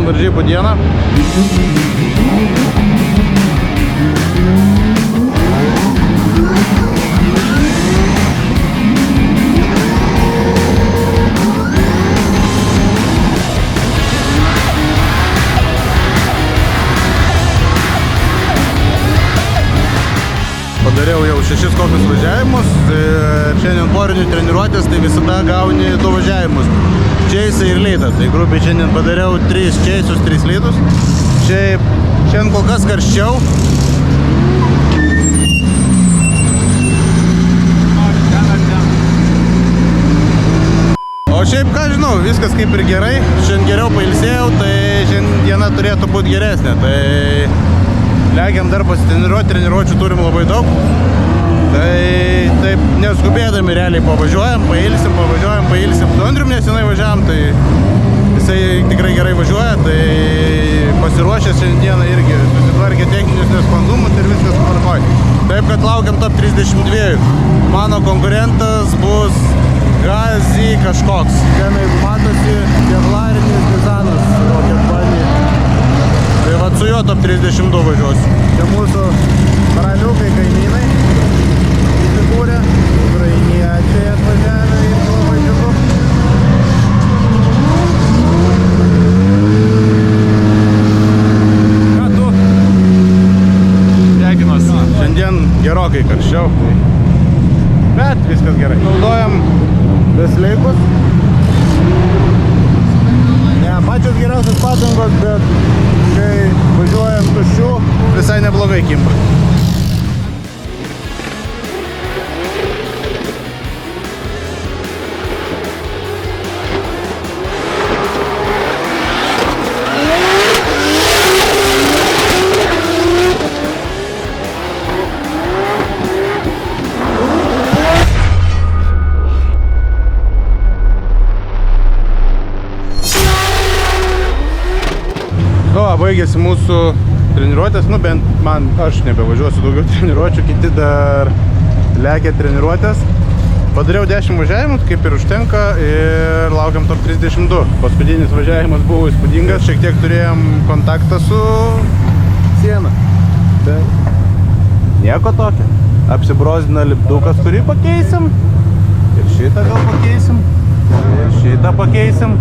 Šiandien varžybų diena. Padariau jau 6 kokius važiavimus. Šiandien porinių treniruotės, tai visada gauni 2 važiavimus. Čeisą ir lydą. Tai grubiai šiandien padariau 3 čeisus, 3 lydus. Šiandien kol kas karščiau. O šiaip, ką žinau, viskas kaip ir gerai. Šiandien geriau pailsėjau, tai šiandien diena turėtų būti geresnė. Tai legiam dar pasitreniruoti, treniruočių turim labai daug. Tai taip neskubėdami realiai pavažiuojam, pailsim, pailsim. Su Andrium nesenai važiavam, tai jisai tikrai gerai važiuoja, tai pasiruošęs šiandieną irgi susitvarkė techninius nesklandumus ir viskas tvarkoj. Taip, kad laukiam top 32. Mano konkurentas bus Gazi kažkoks. Ten, jeigu matosi, kevlarinis dizanas, kokią bandį. Tai vat su juo top 32 važiuosiu. Čia mūsų karaliukai kaimynai įsikūrė, ukrainiečiai atvažiavę į labai džiugu. Ką tu? Sveikinuos. Šiandien gerokai karščiau, bet viskas gerai. Naudojam besleikus. Ne, pačios geriausios padangos, bet kai važiuojam tuščių, visai neblogai kimba. Baigėsi mūsų treniruotės, bent man, aš nebevažiuosiu daugiau treniruočių, kiti dar lekia treniruotės. Padariau 10 važiavimų, kaip ir užtenka, ir laukiam top 32. Paskutinis važiavimas buvo įspūdingas, šiek tiek turėjom kontaktą su siena. Bet nieko tokio. Apsibrozina lipdukas, kurį pakeisim. Ir šitą gal pakeisim. Ir šitą pakeisim.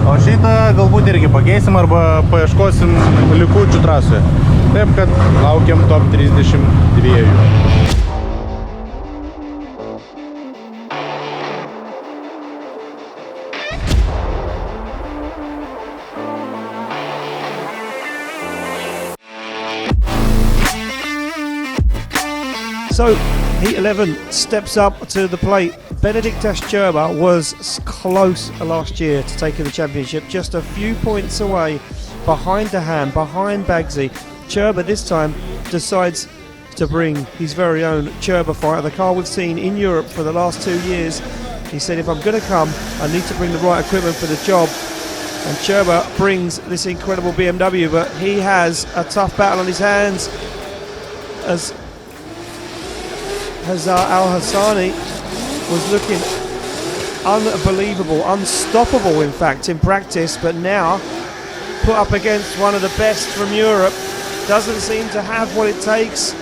O šitą galbūt irgi pakeisim arba paieškosim likučių trasoje. Taip, kad laukiam top 32. So, Heat 11 steps up to the plate. Benediktas Čirba was close last year to taking the championship, just a few points away behind Dahan, behind Bagsy. Čirba this time decides to bring his very own Čirba fighter, the car we've seen in Europe for the last 2 years. He said, if I'm going to come, I need to bring the right equipment for the job. And Čirba brings this incredible BMW, but he has a tough battle on his hands as Hazar Al-Hassani was looking unbelievable, unstoppable in fact in practice, but now put up against one of the best from Europe, doesn't seem to have what it takes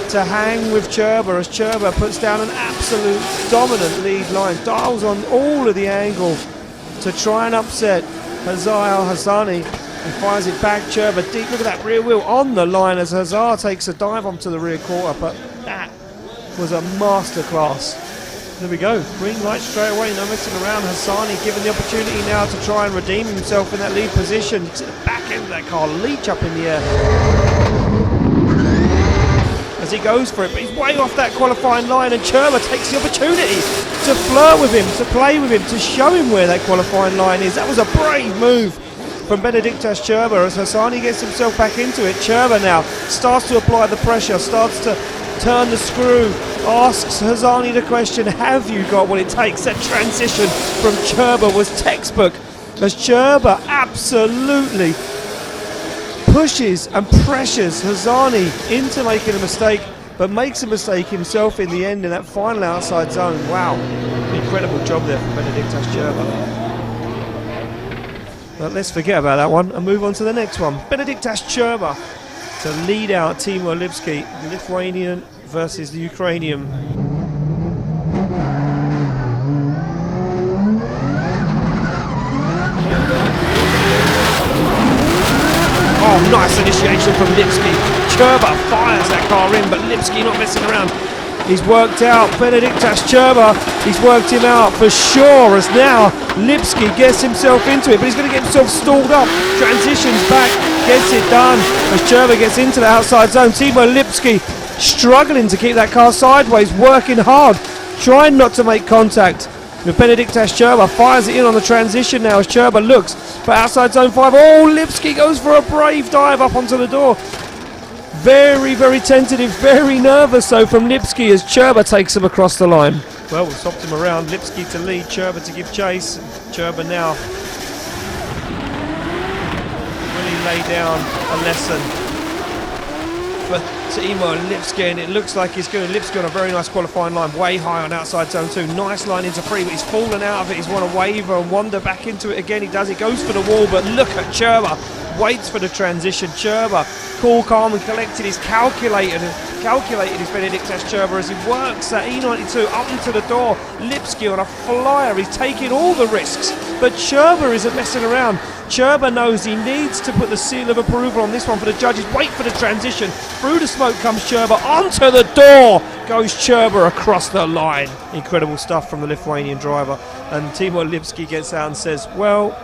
to hang with Čirba, as Čirba puts down an absolute dominant lead line, dials on all of the angle to try and upset Hazar Al-Hassani and fires it back. Čirba deep, look at that rear wheel on the line as Hazar takes a dive onto the rear quarter, but that was a masterclass. There we go, green light straight away, no messing around. Hassani given the opportunity now to try and redeem himself in that lead position. You can see the back end of that car leech up in the air as he goes for it, but he's way off that qualifying line, and Čirba takes the opportunity to flirt with him, to play with him, to show him where that qualifying line is. That was a brave move from Benediktas Čirba as Hassani gets himself back into it. Čirba now starts to apply the pressure, starts to turn the screw, asks Hassani the question, have you got what it takes? That transition from Čirba was textbook, as Čirba absolutely pushes and pressures Hassani into making a mistake, but makes a mistake himself in the end in that final outside zone. Wow, incredible job there from Benediktas Čirba. But let's forget about that one and move on to the next one. Benediktas Čirba to lead out Timo Lipski, the Lithuanian versus the Ukrainian. Oh, nice initiation from Lipski. Čirba fires that car in, but Lipski not messing around. He's worked out Benediktas Čirba. He's worked him out for sure, as now Lipski gets himself into it, but he's going to get himself stalled up. Transitions back, gets it done as Čirba gets into the outside zone. Timo Lipski struggling to keep that car sideways, working hard, trying not to make contact. But Benediktas Čirba fires it in on the transition now as Čirba looks for outside zone 5. Oh, Lipski goes for a brave dive up onto the door. Very, very tentative, very nervous though from Lipski as Čirba takes him across the line. Well, we've swapped him around. Lipski to lead, Čirba to give chase. Čirba now really lay down a lesson for Timo Lipski, and it looks like he's going to Lipski on a very nice qualifying line, way high on outside zone 2. Nice line into 3, but he's fallen out of it. He's want to waver and wander back into it again. He does. He goes for the wall, but look at Čirba. Waits for the transition. Čirba, cool, calm and collected. He's calculated his Benediktas Čirba as he works that E92 up into the door. Lipski on a flyer. He's taking all the risks, but Čirba isn't messing around. Čirba knows he needs to put the seal of approval on this one for the judges. Wait for the transition. Through the smoke comes Čirba. Onto the door goes Čirba across the line. Incredible stuff from the Lithuanian driver. And Timo Lipski gets out and says, well,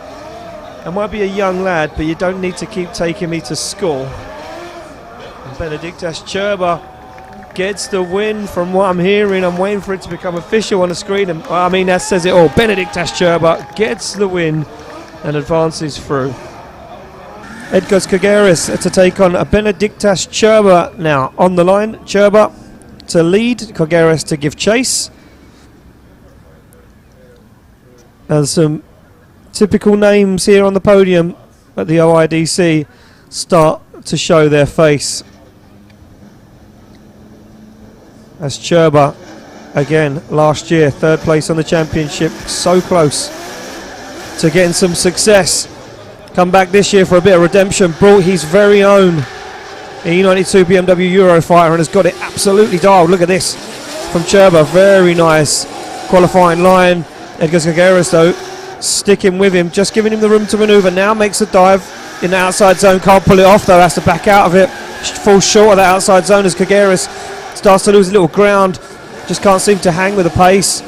I might be a young lad, but you don't need to keep taking me to school. And Benediktas Čirba gets the win from what I'm hearing. I'm waiting for it to become official on the screen. And, I mean, that says it all. Benediktas Čirba gets the win and advances through. Edgars Kokiais to take on Benediktas Čirba now on the line. Čirba to lead, Kokiais to give chase. And some typical names here on the podium at the OIDC start to show their face. As Čirba, again, last year, 3rd place on the championship, so close to getting some success. Come back this year for a bit of redemption, brought his very own E92 BMW Eurofighter and has got it absolutely dialed. Look at this from Čirba, very nice qualifying line. Edgars Kokiais though, sticking with him, just giving him the room to manoeuvre. Now makes a dive in the outside zone, can't pull it off though, has to back out of it. Falls short of the outside zone as Kokiais starts to lose a little ground, just can't seem to hang with the pace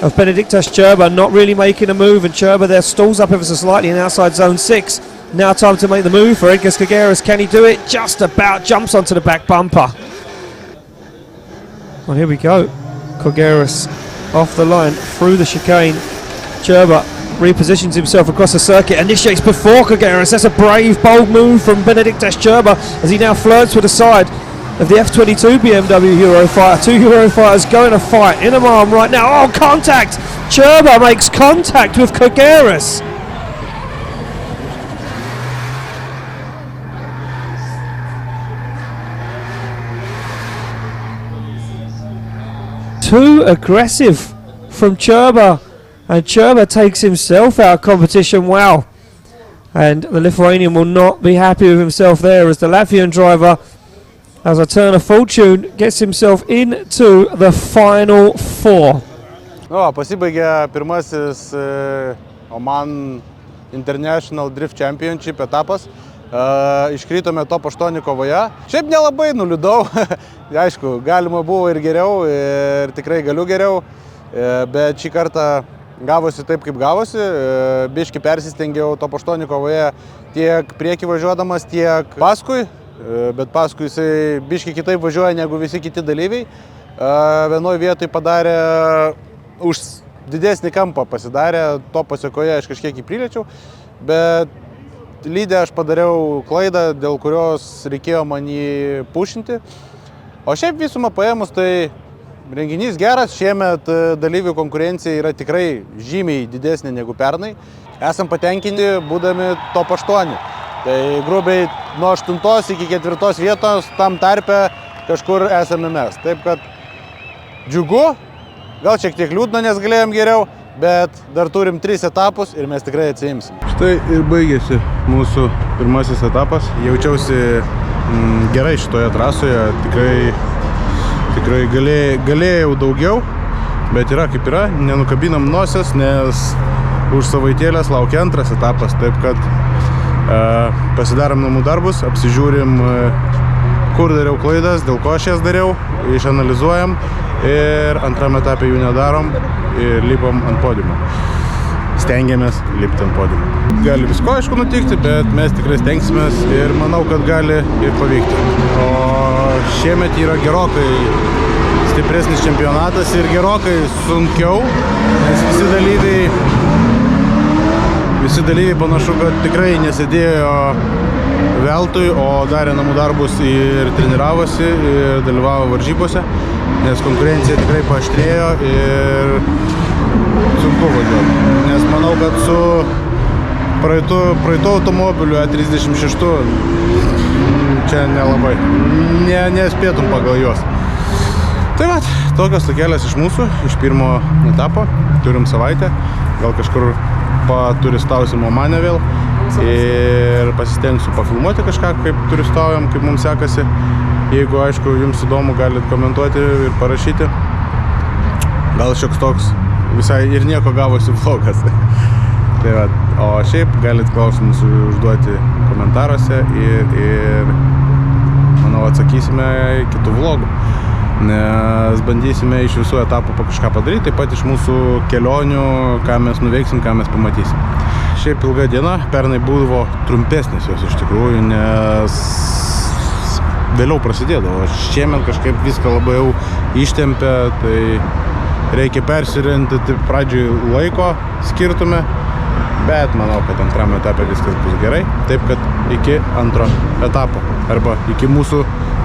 of Benediktas Čirba, not really making a move, and Čirba there stalls up ever so slightly in outside zone 6. Now time to make the move for Edgars Kokiais. Can he do it? Just about, jumps onto the back bumper. Well, here we go. Kokiais off the line, through the chicane. Čirba repositions himself across the circuit, initiates before Kokiais. That's a brave, bold move from Benediktas Čirba as he now flirts with the side of the F22 BMW Eurofighter. 2 Eurofighters going to fight in Omano right now. Oh, contact! Čirba makes contact with Kokiais. Too aggressive from Čirba, and Čirba takes himself out of competition. Wow. And the Lithuanian will not be happy with himself there as the Latvian driver, as a turn of fortune, gets himself into the final 4. Pasibaigė pirmasis Oman International Drift Championship etapas. Iškritome top 8 kovoje. Šiaip nelabai nuliūdau. Aišku, galima buvo ir geriau, ir tikrai galiu geriau. Bet šį kartą gavosi taip, kaip gavosi. Biški persistengiau top 8 kovoje tiek prieki važiuodamas, tiek paskui. Bet paskui jisai biški kitaip važiuoja negu visi kiti dalyviai. Vienoj vietoj padarė už didesnį kampą pasidarė, to pasekoje aš kažkiek įpriliečiau, bet lydę aš padariau klaidą, dėl kurios reikėjo man jį pušinti. O šiaip visumą paėmus, tai renginys geras, šiemet dalyvių konkurencija yra tikrai žymiai didesnė negu pernai. Esam patenkinti, būdami top 8. Tai grubiai nuo 8 iki 4 vietos tam tarpe kažkur esame mes. Taip kad džiugu, gal šiek tiek liūdna, nes galėjom geriau, bet dar turim 3 etapus ir mes tikrai atsiimsim. Štai ir baigėsi mūsų pirmasis etapas. Jaučiausi gerai šitoje trasoje, tikrai galėjau daugiau, bet yra kaip yra, nenukabinam nosies, nes už savaitėlės laukia antras etapas, taip kad pasidarom namų darbus, apsižiūrim, kur dariau klaidas, dėl ko aš jas dariau, išanalizuojam ir antram etapė jų nedarom ir lipam ant podiumo. Stengiamės lipti ant podiumo. Gali visko aišku nutikti, bet mes tikrai stengsimės ir manau, kad gali ir pavykti. O šiemet yra gerokai stipresnis čempionatas ir gerokai sunkiau, nes visi dalyviai panašu, kad tikrai nesėdėjo veltui, o darė namų darbus ir treniravosi ir dalyvavo varžybose, nes konkurencija tikrai paaštrėjo ir sunku važiuoti. Nes manau, kad su praeitu automobiliu E36 čia nelabai, nespėtum pagal juos. Tai vat, tokios tokelės iš mūsų, iš pirmo etapo, turim savaitę, gal kažkur paturistausim Omane vėl ir pasistengsiu pafilmuoti kažką, kaip turistaujam, kaip mums sekasi. Jeigu, aišku, jums įdomu, galit komentuoti ir parašyti. Gal šioks toks visai ir nieko gavosi vlogas. Tai va, o šiaip galit klausimus užduoti komentaruose ir manau atsakysime kitų vlogų. Nes bandysime iš visų etapų kažką padaryti, taip pat iš mūsų kelionių, ką mes nuveiksim, ką mes pamatysim. Šiaip ilga diena, pernai buvo trumpesnės jos iš tikrųjų, nes vėliau prasidėdavo. Šiemet kažkaip viską labai jau ištempė, tai reikia persirientyti pradžioj laiko skirtume, bet manau, kad antrame etape viskas bus gerai, taip kad iki antro etapo arba iki mūsų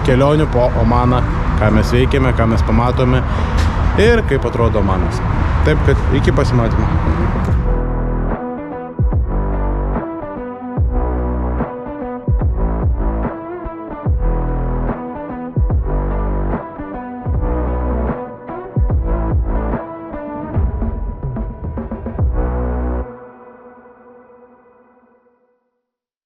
kelionių po Omaną, ką mes veikiame, ką mes pamatome ir kaip atrodo Omanas. Taip kad iki pasimatymo.